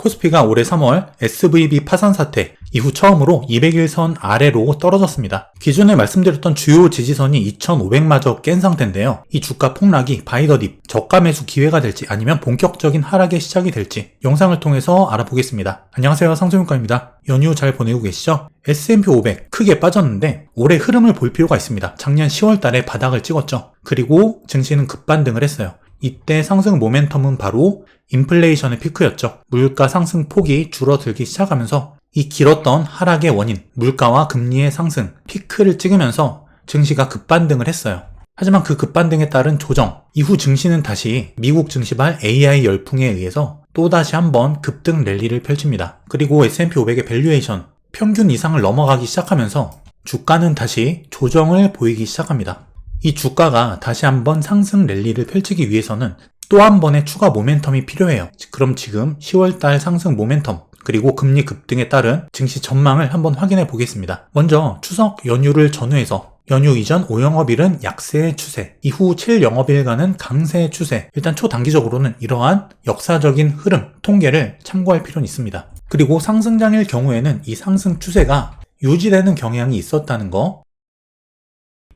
코스피가 올해 3월 SVB 파산 사태 이후 처음으로 200일선 아래로 떨어졌습니다. 기존에 말씀드렸던 주요 지지선이 2500마저 깬 상태인데요. 이 주가 폭락이 바이더딥, 저가 매수 기회가 될지 아니면 본격적인 하락의 시작이 될지 영상을 통해서 알아보겠습니다. 안녕하세요, 상소윤과입니다. 연휴 잘 보내고 계시죠? S&P 500 크게 빠졌는데 올해 흐름을 볼 필요가 있습니다. 작년 10월 달에 바닥을 찍었죠. 그리고 증시는 급반등을 했어요. 이때 상승 모멘텀은 바로 인플레이션의 피크였죠. 물가 상승 폭이 줄어들기 시작하면서 이 길었던 하락의 원인, 물가와 금리의 상승, 피크를 찍으면서 증시가 급반등을 했어요. 하지만 그 급반등에 따른 조정, 이후 증시는 다시 미국 증시발 AI 열풍에 의해서 또다시 한번 급등 랠리를 펼칩니다. 그리고 S&P 500의 밸류에이션, 평균 이상을 넘어가기 시작하면서 주가는 다시 조정을 보이기 시작합니다. 이 주가가 다시 한번 상승 랠리를 펼치기 위해서는 또 한 번의 추가 모멘텀이 필요해요. 그럼 지금 10월달 상승 모멘텀 그리고 금리 급등에 따른 증시 전망을 한번 확인해 보겠습니다. 먼저 추석 연휴를 전후해서 연휴 이전 5영업일은 약세의 추세, 이후 7영업일간은 강세의 추세. 일단 초단기적으로는 이러한 역사적인 흐름, 통계를 참고할 필요는 있습니다. 그리고 상승장일 경우에는 이 상승 추세가 유지되는 경향이 있었다는 거,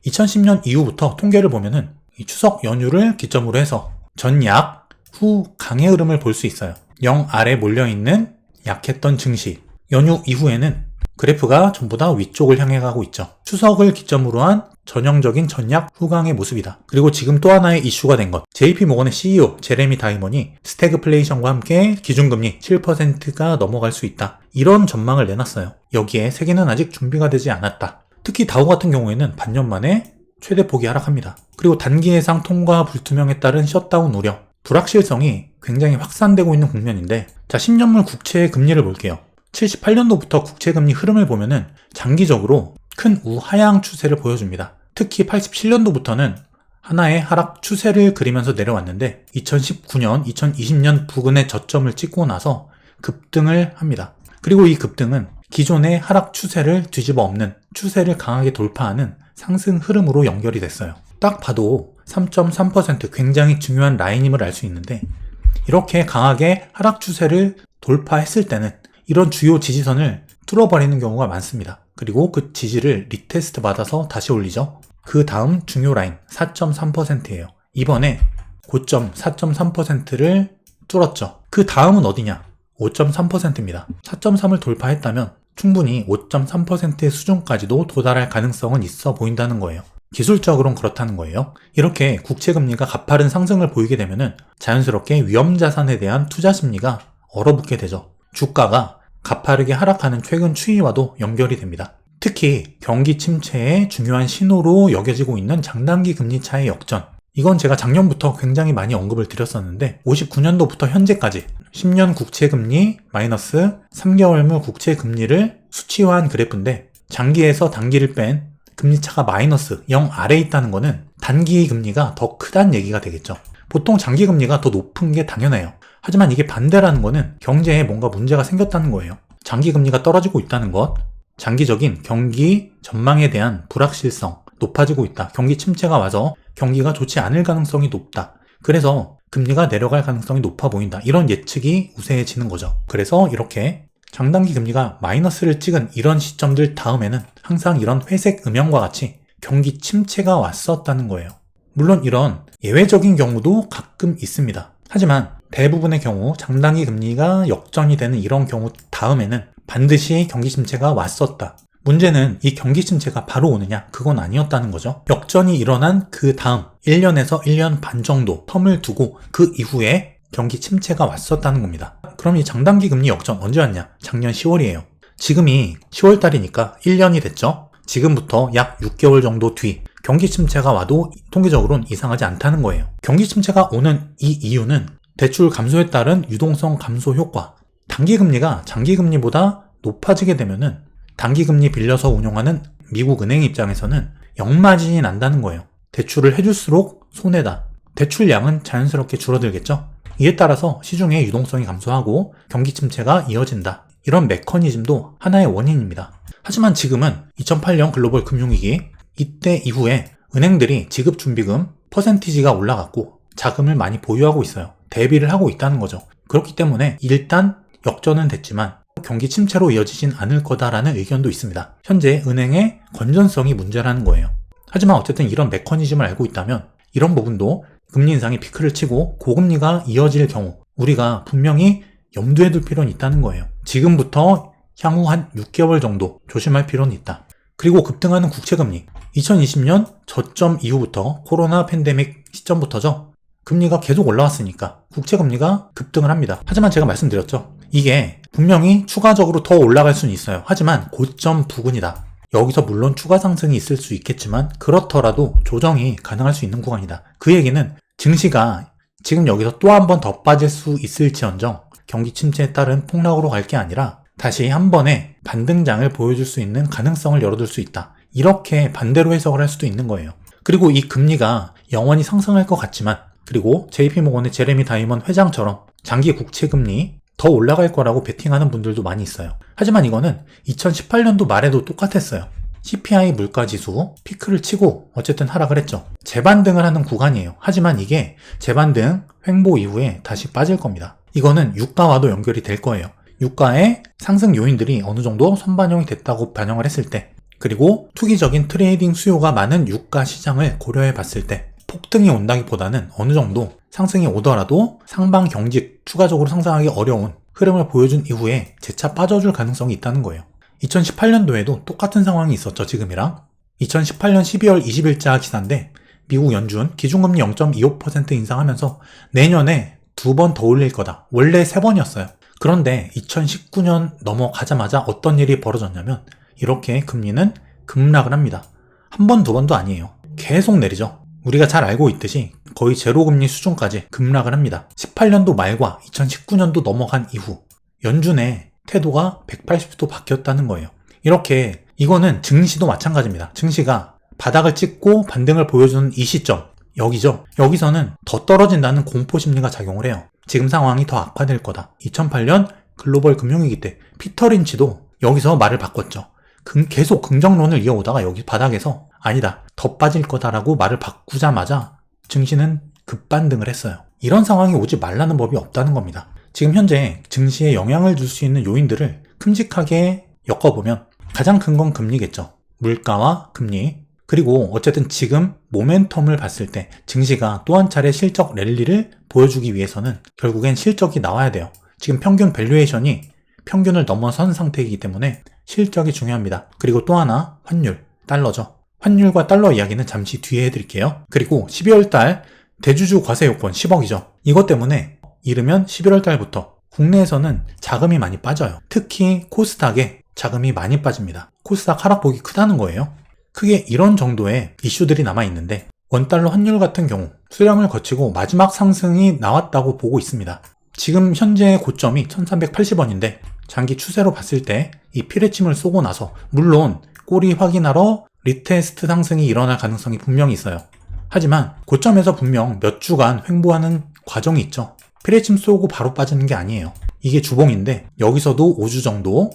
2010년 이후부터 통계를 보면은 이 추석 연휴를 기점으로 해서 전약 후 강의 흐름을 볼 수 있어요. 0 아래 몰려있는 약했던 증시, 연휴 이후에는 그래프가 전부 다 위쪽을 향해 가고 있죠. 추석을 기점으로 한 전형적인 전약 후강의 모습이다. 그리고 지금 또 하나의 이슈가 된 것, JP모건의 CEO 제레미 다이먼이 스태그플레이션과 함께 기준금리 7%가 넘어갈 수 있다, 이런 전망을 내놨어요. 여기에 세계는 아직 준비가 되지 않았다. 특히 다우 같은 경우에는 반년 만에 최대폭이 하락합니다. 그리고 단기 예상 통과 불투명에 따른 셧다운 우려, 불확실성이 굉장히 확산되고 있는 국면인데, 자, 10년물 국채의 금리를 볼게요. 78년도부터 국채금리 흐름을 보면은 장기적으로 큰 우하향 추세를 보여줍니다. 특히 87년도부터는 하나의 하락 추세를 그리면서 내려왔는데 2019년, 2020년 부근의 저점을 찍고 나서 급등을 합니다. 그리고 이 급등은 기존의 하락 추세를 뒤집어 엎는, 추세를 강하게 돌파하는 상승 흐름으로 연결이 됐어요. 딱 봐도 3.3% 굉장히 중요한 라인임을 알 수 있는데, 이렇게 강하게 하락 추세를 돌파했을 때는 이런 주요 지지선을 뚫어버리는 경우가 많습니다. 그리고 그 지지를 리테스트 받아서 다시 올리죠. 그 다음 중요 라인 4.3%예요. 이번에 고점 4.3%를 뚫었죠. 그 다음은 어디냐? 5.3%입니다. 4.3을 돌파했다면 충분히 5.3%의 수준까지도 도달할 가능성은 있어 보인다는 거예요. 기술적으로는 그렇다는 거예요. 이렇게 국채금리가 가파른 상승을 보이게 되면은 자연스럽게 위험자산에 대한 투자 심리가 얼어붙게 되죠. 주가가 가파르게 하락하는 최근 추이와도 연결이 됩니다. 특히 경기 침체의 중요한 신호로 여겨지고 있는 장단기 금리 차의 역전. 이건 제가 작년부터 굉장히 많이 언급을 드렸었는데 59년도부터 현재까지 10년 국채금리 마이너스 3개월물 국채금리를 수치화한 그래프인데, 장기에서 단기를 뺀 금리차가 마이너스 0 아래에 있다는 거는 단기 금리가 더 크다는 얘기가 되겠죠. 보통 장기 금리가 더 높은 게 당연해요. 하지만 이게 반대라는 거는 경제에 뭔가 문제가 생겼다는 거예요. 장기 금리가 떨어지고 있다는 것, 장기적인 경기 전망에 대한 불확실성 높아지고 있다. 경기 침체가 와서 경기가 좋지 않을 가능성이 높다. 그래서 금리가 내려갈 가능성이 높아 보인다. 이런 예측이 우세해지는 거죠. 그래서 이렇게 장단기 금리가 마이너스를 찍은 이런 시점들 다음에는 항상 이런 회색 음영과 같이 경기 침체가 왔었다는 거예요. 물론 이런 예외적인 경우도 가끔 있습니다. 하지만 대부분의 경우 장단기 금리가 역전이 되는 이런 경우 다음에는 반드시 경기 침체가 왔었다. 문제는 이 경기 침체가 바로 오느냐? 그건 아니었다는 거죠. 역전이 일어난 그 다음 1년에서 1년 반 정도 텀을 두고 그 이후에 경기 침체가 왔었다는 겁니다. 그럼 이 장단기 금리 역전 언제 왔냐? 작년 10월이에요. 지금이 10월 달이니까 1년이 됐죠? 지금부터 약 6개월 정도 뒤 경기 침체가 와도 통계적으로는 이상하지 않다는 거예요. 경기 침체가 오는 이 이유는 대출 감소에 따른 유동성 감소 효과. 단기 금리가 장기 금리보다 높아지게 되면은 단기금리 빌려서 운용하는 미국 은행 입장에서는 역마진이 난다는 거예요. 대출을 해줄수록 손해다. 대출량은 자연스럽게 줄어들겠죠. 이에 따라서 시중의 유동성이 감소하고 경기 침체가 이어진다. 이런 메커니즘도 하나의 원인입니다. 하지만 지금은 2008년 글로벌 금융위기, 이때 이후에 은행들이 지급준비금 퍼센티지가 올라갔고 자금을 많이 보유하고 있어요. 대비를 하고 있다는 거죠. 그렇기 때문에 일단 역전은 됐지만 경기 침체로 이어지진 않을 거다라는 의견도 있습니다. 현재 은행의 건전성이 문제라는 거예요. 하지만 어쨌든 이런 메커니즘을 알고 있다면 이런 부분도 금리 인상이 피크를 치고 고금리가 이어질 경우 우리가 분명히 염두에 둘 필요는 있다는 거예요. 지금부터 향후 한 6개월 정도 조심할 필요는 있다. 그리고 급등하는 국채금리. 2020년 저점 이후부터 코로나 팬데믹 시점부터죠. 금리가 계속 올라왔으니까 국채금리가 급등을 합니다. 하지만 제가 말씀드렸죠. 이게 분명히 추가적으로 더 올라갈 수는 있어요. 하지만 고점 부근이다. 여기서 물론 추가 상승이 있을 수 있겠지만 그렇더라도 조정이 가능할 수 있는 구간이다. 그 얘기는 증시가 지금 여기서 또 한 번 더 빠질 수 있을지언정 경기 침체에 따른 폭락으로 갈 게 아니라 다시 한 번에 반등장을 보여줄 수 있는 가능성을 열어둘 수 있다. 이렇게 반대로 해석을 할 수도 있는 거예요. 그리고 이 금리가 영원히 상승할 것 같지만 그리고 JP모건의 제레미 다이먼 회장처럼 장기 국채금리 더 올라갈 거라고 베팅하는 분들도 많이 있어요. 하지만 이거는 2018년도 말에도 똑같았어요. CPI 물가지수 피크를 치고 어쨌든 하락을 했죠. 재반등을 하는 구간이에요. 하지만 이게 재반등 횡보 이후에 다시 빠질 겁니다. 이거는 유가와도 연결이 될 거예요. 유가의 상승 요인들이 어느 정도 선반영이 됐다고 반영을 했을 때 그리고 투기적인 트레이딩 수요가 많은 유가 시장을 고려해 봤을 때 폭등이 온다기보다는 어느 정도 상승이 오더라도 상방 경직 추가적으로 상승하기 어려운 흐름을 보여준 이후에 재차 빠져줄 가능성이 있다는 거예요. 2018년도에도 똑같은 상황이 있었죠. 지금이랑 2018년 12월 20일자 기사인데 미국 연준 기준금리 0.25% 인상하면서 내년에 2번 더 올릴 거다. 원래 3번이었어요. 그런데 2019년 넘어가자마자 어떤 일이 벌어졌냐면 이렇게 금리는 급락을 합니다. 한 번, 두 번도 아니에요. 계속 내리죠. 우리가 잘 알고 있듯이 거의 제로금리 수준까지 급락을 합니다. 18년도 말과 2019년도 넘어간 이후 연준의 태도가 180도 바뀌었다는 거예요. 이렇게 이거는 증시도 마찬가지입니다. 증시가 바닥을 찍고 반등을 보여주는 이 시점 여기죠. 여기서는 더 떨어진다는 공포심리가 작용을 해요. 지금 상황이 더 악화될 거다. 2008년 글로벌 금융위기 때 피터 린치도 여기서 말을 바꿨죠. 계속 긍정론을 이어오다가 여기 바닥에서 아니다, 더 빠질 거다라고 말을 바꾸자마자 증시는 급반등을 했어요. 이런 상황이 오지 말라는 법이 없다는 겁니다. 지금 현재 증시에 영향을 줄 수 있는 요인들을 큼직하게 엮어보면 가장 큰 건 금리겠죠. 물가와 금리. 그리고 어쨌든 지금 모멘텀을 봤을 때 증시가 또 한 차례 실적 랠리를 보여주기 위해서는 결국엔 실적이 나와야 돼요. 지금 평균 밸류에이션이 평균을 넘어선 상태이기 때문에 실적이 중요합니다. 그리고 또 하나 환율, 달러죠. 환율과 달러 이야기는 잠시 뒤에 해드릴게요. 그리고 12월 달 대주주 과세 요건 10억이죠. 이것 때문에 이르면 11월 달부터 국내에서는 자금이 많이 빠져요. 특히 코스닥에 자금이 많이 빠집니다. 코스닥 하락폭이 크다는 거예요. 크게 이런 정도의 이슈들이 남아있는데 원달러 환율 같은 경우 수렴을 거치고 마지막 상승이 나왔다고 보고 있습니다. 지금 현재 고점이 1380원인데 장기 추세로 봤을 때 이 피레침을 쏘고 나서 물론 꼬리 확인하러 리테스트 상승이 일어날 가능성이 분명히 있어요. 하지만 고점에서 분명 몇 주간 횡보하는 과정이 있죠. 피레침 쏘고 바로 빠지는 게 아니에요. 이게 주봉인데 여기서도 5주 정도,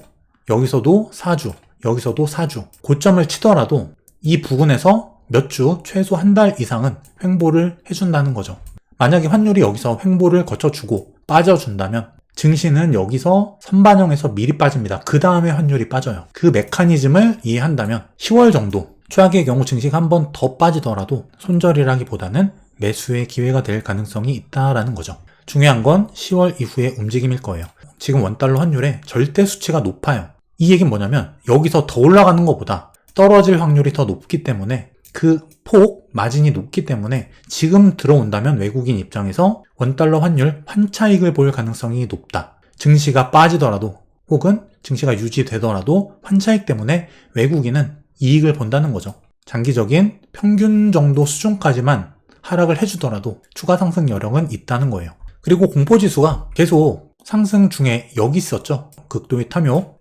여기서도 4주, 여기서도 4주 고점을 치더라도 이 부근에서 몇 주, 최소 한 달 이상은 횡보를 해준다는 거죠. 만약에 환율이 여기서 횡보를 거쳐주고 빠져준다면 증시는 여기서 선반영해서 미리 빠집니다. 그 다음에 환율이 빠져요. 그 메커니즘을 이해한다면 10월 정도 최악의 경우 증시가 한 번 더 빠지더라도 손절이라기보다는 매수의 기회가 될 가능성이 있다라는 거죠. 중요한 건 10월 이후의 움직임일 거예요. 지금 원달러 환율의 절대 수치가 높아요. 이 얘기는 뭐냐면 여기서 더 올라가는 것보다 떨어질 확률이 더 높기 때문에 그 폭, 마진이 높기 때문에 지금 들어온다면 외국인 입장에서 원달러 환율 환차익을 볼 가능성이 높다. 증시가 빠지더라도 혹은 증시가 유지되더라도 환차익 때문에 외국인은 이익을 본다는 거죠. 장기적인 평균 정도 수준까지만 하락을 해주더라도 추가 상승 여력은 있다는 거예요. 그리고 공포지수가 계속 상승 중에 여기 있었죠. 극도의 탐욕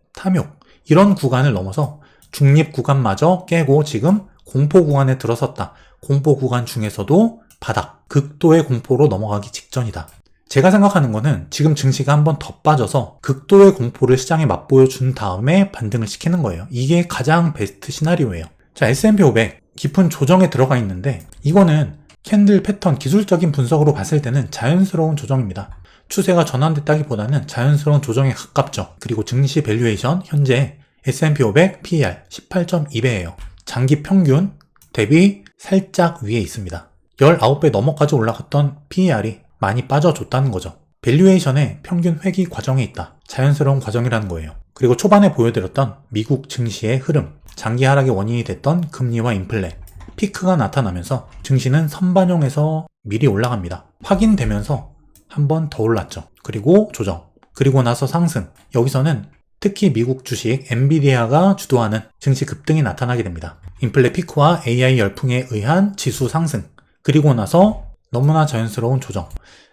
이런 구간을 넘어서 중립 구간마저 깨고 지금 공포 구간에 들어섰다. 공포 구간 중에서도 바닥, 극도의 공포로 넘어가기 직전이다. 제가 생각하는 거는 지금 증시가 한 번 더 빠져서 극도의 공포를 시장에 맛보여 준 다음에 반등을 시키는 거예요. 이게 가장 베스트 시나리오예요. 자, S&P 500 깊은 조정에 들어가 있는데 이거는 캔들 패턴 기술적인 분석으로 봤을 때는 자연스러운 조정입니다. 추세가 전환됐다기보다는 자연스러운 조정에 가깝죠. 그리고 증시 밸류에이션 현재 S&P 500 PER 18.2배예요. 장기 평균 대비 살짝 위에 있습니다. 19배 넘어까지 올라갔던 PER이 많이 빠져줬다는 거죠. 밸류에이션의 평균 회귀 과정에 있다. 자연스러운 과정이라는 거예요. 그리고 초반에 보여드렸던 미국 증시의 흐름, 장기 하락의 원인이 됐던 금리와 인플레, 피크가 나타나면서 증시는 선반영에서 미리 올라갑니다. 확인되면서 한 번 더 올랐죠. 그리고 조정, 그리고 나서 상승. 여기서는 특히 미국 주식 엔비디아가 주도하는 증시 급등이 나타나게 됩니다. 인플레 피크와 AI 열풍에 의한 지수 상승, 그리고 나서 너무나 자연스러운 조정.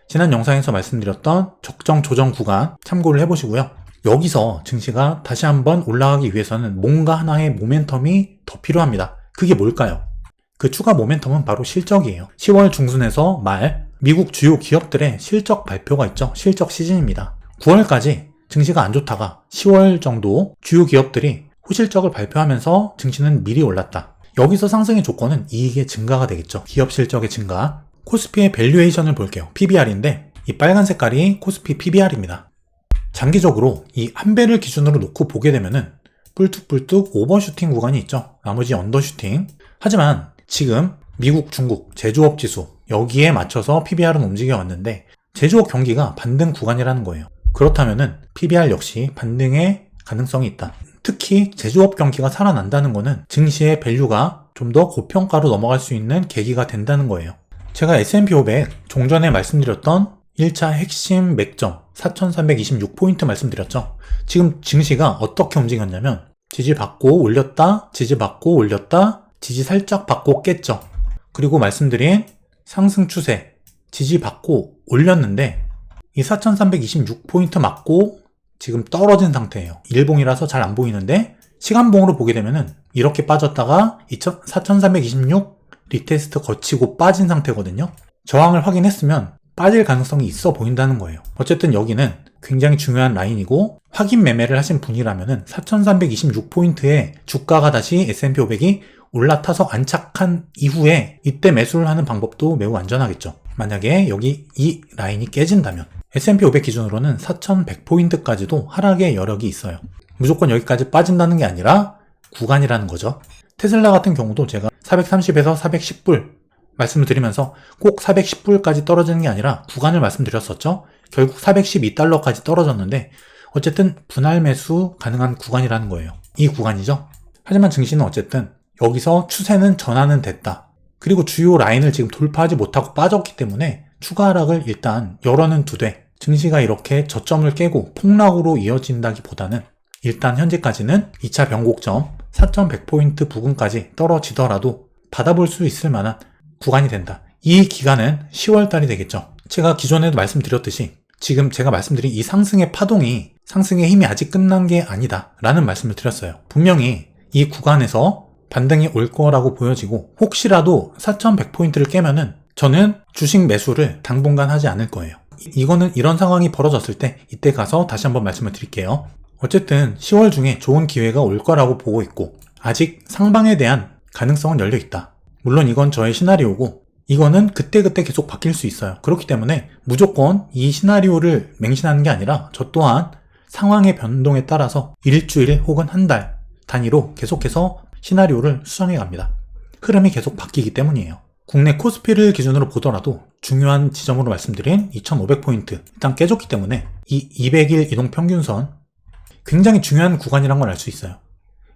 지난 영상에서 말씀드렸던 적정 조정 구간 참고를 해보시고요. 여기서 증시가 다시 한번 올라가기 위해서는 뭔가 하나의 모멘텀이 더 필요합니다. 그게 뭘까요? 그 추가 모멘텀은 바로 실적이에요. 10월 중순에서 말 미국 주요 기업들의 실적 발표가 있죠. 실적 시즌입니다. 9월까지 증시가 안 좋다가 10월 정도 주요 기업들이 호실적을 발표하면서 증시는 미리 올랐다. 여기서 상승의 조건은 이익의 증가가 되겠죠. 기업 실적의 증가. 코스피의 밸류에이션을 볼게요. PBR인데 이 빨간 색깔이 코스피 PBR입니다. 장기적으로 이 한 배를 기준으로 놓고 보게 되면은 뿔뚝뿔뚝 오버슈팅 구간이 있죠. 나머지 언더슈팅. 하지만 지금 미국, 중국 제조업 지수 여기에 맞춰서 PBR은 움직여 왔는데 제조업 경기가 반등 구간이라는 거예요. 그렇다면은 PBR 역시 반등의 가능성이 있다. 특히 제조업 경기가 살아난다는 거는 증시의 밸류가 좀 더 고평가로 넘어갈 수 있는 계기가 된다는 거예요. 제가 S&P 500 종전에 말씀드렸던 1차 핵심 맥점 4326포인트 말씀드렸죠. 지금 증시가 어떻게 움직였냐면 지지받고 올렸다, 지지받고 올렸다, 지지 살짝 받고 깼죠. 그리고 말씀드린 상승 추세 지지받고 올렸는데 이 4326포인트 맞고 지금 떨어진 상태예요. 일봉이라서 잘 안 보이는데 시간봉으로 보게 되면은 이렇게 빠졌다가 4326 리테스트 거치고 빠진 상태거든요. 저항을 확인했으면 빠질 가능성이 있어 보인다는 거예요. 어쨌든 여기는 굉장히 중요한 라인이고 확인 매매를 하신 분이라면은 4326포인트에 주가가 다시 S&P 500이 올라타서 안착한 이후에 이때 매수를 하는 방법도 매우 안전하겠죠. 만약에 여기 이 라인이 깨진다면 S&P 500 기준으로는 4100포인트까지도 하락의 여력이 있어요. 무조건 여기까지 빠진다는 게 아니라 구간이라는 거죠. 테슬라 같은 경우도 제가 430에서 410불 말씀을 드리면서 꼭 410불까지 떨어지는 게 아니라 구간을 말씀드렸었죠. 결국 412달러까지 떨어졌는데 어쨌든 분할 매수 가능한 구간이라는 거예요. 이 구간이죠. 하지만 증시는 어쨌든 여기서 추세는 전환은 됐다. 그리고 주요 라인을 지금 돌파하지 못하고 빠졌기 때문에 추가 하락을 일단 열어는 두되 증시가 이렇게 저점을 깨고 폭락으로 이어진다기보다는 일단 현재까지는 2차 변곡점 4100포인트 부근까지 떨어지더라도 받아볼 수 있을 만한 구간이 된다. 이 기간은 10월달이 되겠죠. 제가 기존에도 말씀드렸듯이 지금 제가 말씀드린 이 상승의 파동이 상승의 힘이 아직 끝난 게 아니다 라는 말씀을 드렸어요. 분명히 이 구간에서 반등이 올 거라고 보여지고 혹시라도 4100포인트를 깨면은 저는 주식 매수를 당분간 하지 않을 거예요. 이거는 이런 상황이 벌어졌을 때 이때 가서 다시 한번 말씀을 드릴게요. 어쨌든 10월 중에 좋은 기회가 올 거라고 보고 있고 아직 상방에 대한 가능성은 열려 있다. 물론 이건 저의 시나리오고 이거는 그때그때 계속 바뀔 수 있어요. 그렇기 때문에 무조건 이 시나리오를 맹신하는 게 아니라 저 또한 상황의 변동에 따라서 일주일 혹은 한 달 단위로 계속해서 시나리오를 수정해 갑니다. 흐름이 계속 바뀌기 때문이에요. 국내 코스피를 기준으로 보더라도 중요한 지점으로 말씀드린 2500포인트 일단 깨졌기 때문에 이 200일 이동평균선 굉장히 중요한 구간이란 걸 알 수 있어요.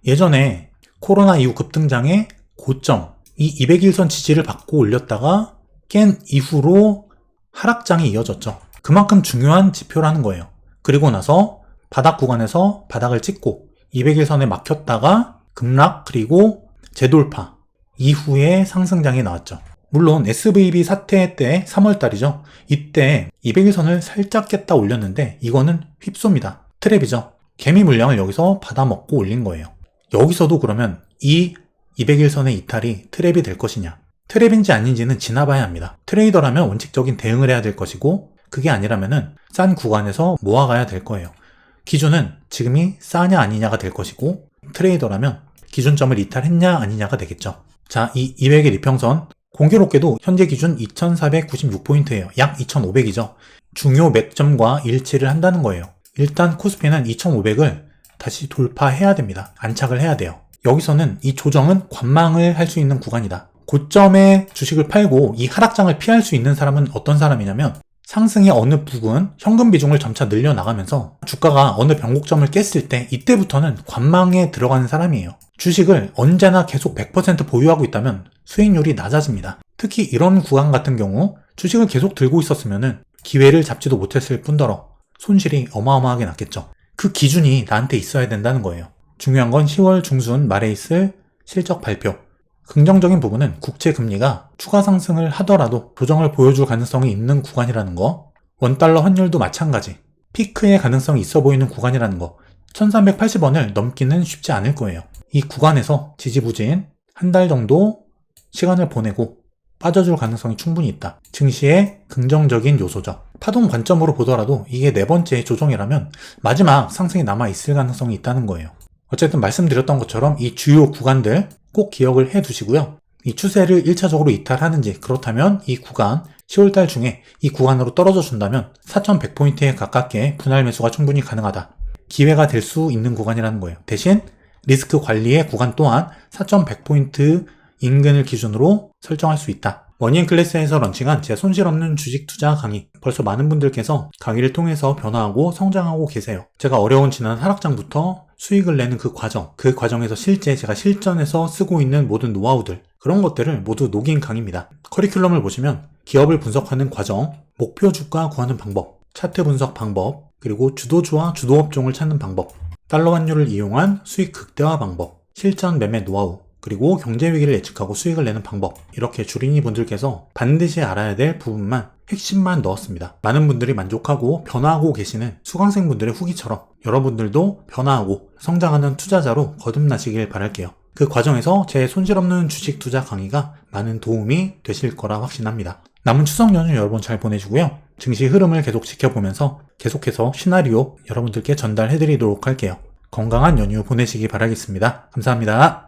예전에 코로나 이후 급등장의 고점 이 200일선 지지를 받고 올렸다가 깬 이후로 하락장이 이어졌죠. 그만큼 중요한 지표라는 거예요. 그리고 나서 바닥 구간에서 바닥을 찍고 200일선에 막혔다가 급락 그리고 재돌파 이후에 상승장이 나왔죠. 물론 SVB 사태 때 3월달이죠. 이때 200일선을 살짝 깼다 올렸는데 이거는 휩소입니다. 트랩이죠. 개미 물량을 여기서 받아먹고 올린 거예요. 여기서도 그러면 이 200일선의 이탈이 트랩이 될 것이냐? 트랩인지 아닌지는 지나봐야 합니다. 트레이더라면 원칙적인 대응을 해야 될 것이고 그게 아니라면은 싼 구간에서 모아가야 될 거예요. 기준은 지금이 싸냐 아니냐가 될 것이고 트레이더라면 기준점을 이탈했냐 아니냐가 되겠죠. 자, 이 200일 이평선 공교롭게도 현재 기준 2496포인트예요. 약 2500이죠. 중요 맥점과 일치를 한다는 거예요. 일단 코스피는 2500을 다시 돌파해야 됩니다. 안착을 해야 돼요. 여기서는 이 조정은 관망을 할 수 있는 구간이다. 고점에 주식을 팔고 이 하락장을 피할 수 있는 사람은 어떤 사람이냐면 상승의 어느 부분 현금 비중을 점차 늘려나가면서 주가가 어느 변곡점을 깼을 때 이때부터는 관망에 들어가는 사람이에요. 주식을 언제나 계속 100% 보유하고 있다면 수익률이 낮아집니다. 특히 이런 구간 같은 경우 주식을 계속 들고 있었으면 기회를 잡지도 못했을 뿐더러 손실이 어마어마하게 났겠죠. 그 기준이 나한테 있어야 된다는 거예요. 중요한 건 10월 중순 말에 있을 실적 발표. 긍정적인 부분은 국채 금리가 추가 상승을 하더라도 조정을 보여줄 가능성이 있는 구간이라는 거, 원달러 환율도 마찬가지, 피크의 가능성이 있어 보이는 구간이라는 거, 1380원을 넘기는 쉽지 않을 거예요. 이 구간에서 지지부진 한 달 정도 시간을 보내고 빠져줄 가능성이 충분히 있다. 증시의 긍정적인 요소죠. 파동 관점으로 보더라도 이게 네 번째 조정이라면 마지막 상승이 남아있을 가능성이 있다는 거예요. 어쨌든 말씀드렸던 것처럼 이 주요 구간들 꼭 기억을 해 두시고요. 이 추세를 1차적으로 이탈하는지 그렇다면 이 구간 10월달 중에 이 구간으로 떨어져 준다면 4100포인트에 가깝게 분할 매수가 충분히 가능하다. 기회가 될 수 있는 구간이라는 거예요. 대신 리스크 관리의 구간 또한 4100포인트 인근을 기준으로 설정할 수 있다. 머니앤클래스에서 런칭한 제 손실 없는 주식 투자 강의. 벌써 많은 분들께서 강의를 통해서 변화하고 성장하고 계세요. 제가 어려운 지난 하락장부터 수익을 내는 그 과정에서 실제 제가 실전에서 쓰고 있는 모든 노하우들, 그런 것들을 모두 녹인 강의입니다. 커리큘럼을 보시면 기업을 분석하는 과정, 목표 주가 구하는 방법, 차트 분석 방법, 그리고 주도주와 주도업종을 찾는 방법, 달러 환율을 이용한 수익 극대화 방법, 실전 매매 노하우, 그리고 경제위기를 예측하고 수익을 내는 방법, 이렇게 주린이 분들께서 반드시 알아야 될 부분만 핵심만 넣었습니다. 많은 분들이 만족하고 변화하고 계시는 수강생분들의 후기처럼 여러분들도 변화하고 성장하는 투자자로 거듭나시길 바랄게요. 그 과정에서 제 손실 없는 주식 투자 강의가 많은 도움이 되실 거라 확신합니다. 남은 추석 연휴 여러분 잘 보내시고요. 증시 흐름을 계속 지켜보면서 계속해서 시나리오 여러분들께 전달해드리도록 할게요. 건강한 연휴 보내시기 바라겠습니다. 감사합니다.